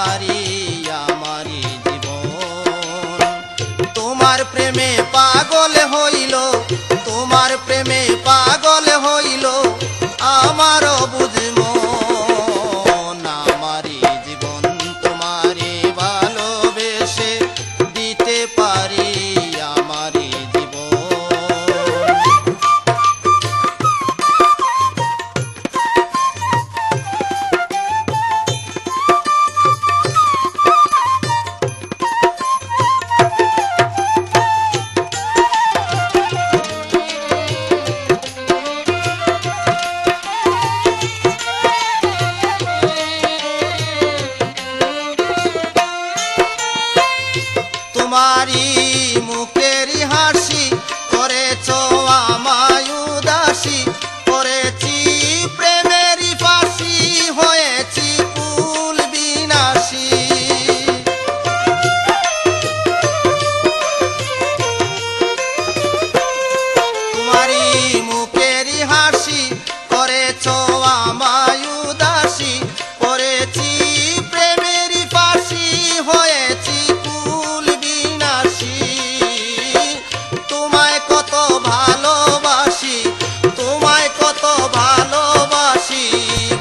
পারি আমারি জীবন। তোমার প্রেমে পাগল হইল, তোমার প্রেমে পাগল হইল আমারও বুঝম আমারি জীবন। তোমারে ভালোবেসে দিতে পারি আমারি তোমারি মুখেরই হাসি করেছো আমায় উদাসী, করেছি প্রেমেরই ফাঁসি হয়েছি কুল বিনাশী। তোমারি মুখেরই হাসি করেছো আমায় উদাসী, করেছি প্রেমেরই ফাঁসি হয়েছি কুল বিনাশী। তোমায় কত ভালোবাসি, তোমায় কত ভালোবাসি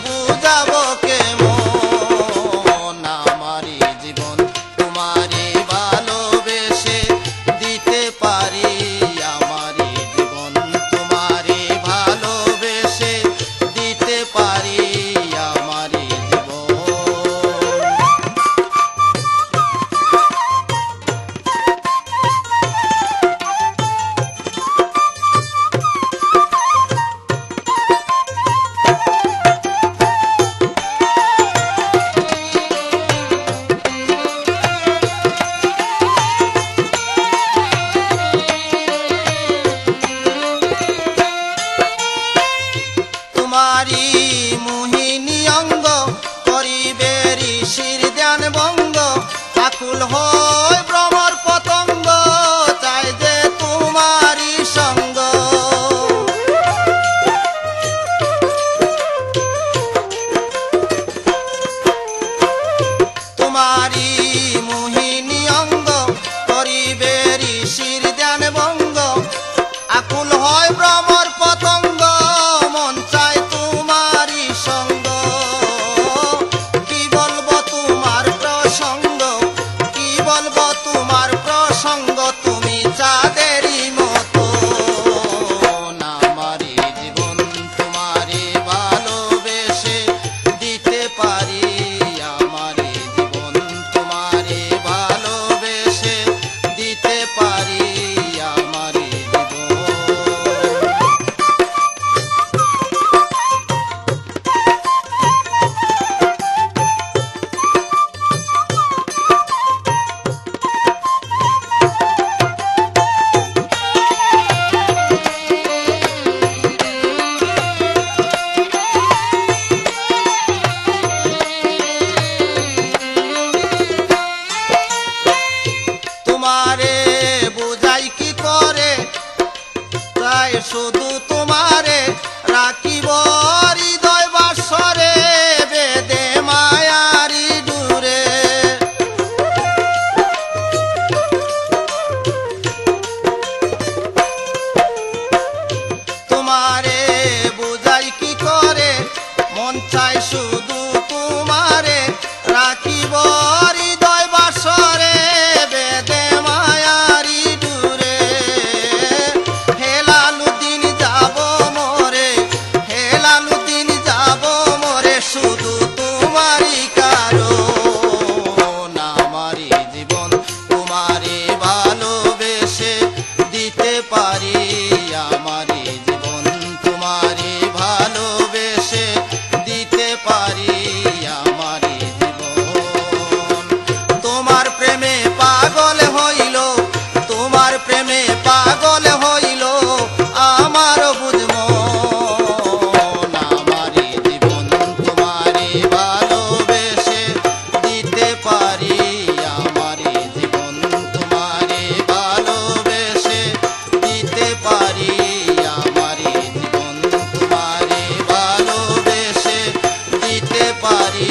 বুঝাবো কেমন আমারি জীবন। তোমারে ভালোবেসে দিতে পারি আমারি জীবন। তোমারে ভালোবেসে দিতে পারি আমারি জীবন। তোমারি মোহিনী অঙ্গ করিবে ঋষির ধ্যান ভঙ্গ, আকুল হয় ভ্রমর পতঙ্গ চাই যে তোমারি সঙ্গ। তোমারি মোহিনী অঙ্গ করিবে ঋষির ধ্যান ভঙ্গ, আকুল হয় ভ্রমর পতঙ্গ মন চায় তোমারি সঙ্গ। কি বলবো তোমার প্রসঙ্গ, কি বলবো তোমার প্রসঙ্গ তুমি চাঁদেরই মতো আমারি জীবন। তোমারে ভালোবেসে দিতে পারি আমারি জীবন। তোমারে ভালোবেসে দিতে পারি আমারি জীবন। তোমারে বুঝাই কি করে তাই শুধু তোমারে রাখিব হৃদয় বাসরে বেদে মায়ারি ডুরে। তোমারে বুঝাই কি করে মন চাই শুধু তোমারে রাখিব হৃদয় বাসরে বেদে মায়ারি ডুরে। হেলালুদ্দিন যাব মোরে, হেলালুদ্দিন যাব মোরে শুধু তোমারি কারণ আমারি জীবন। তোমারে ভালোবেসে দিতে পারি আমারি জীবন। তোমারে ভালোবেসে দিতে পারি আমারি জীবন। তোমার প্রেমে পাগল হইল, তোমার প্রেমে পাগল হইল আমার বুঝম আমারি জীবন। তোমারে ভালোবেসে দিতে পারি আমারি জীবন। তোমারে ভালোবেসে দিতে পারি আমারি জীবন। তোমারে ভালোবেসে দিতে পারি।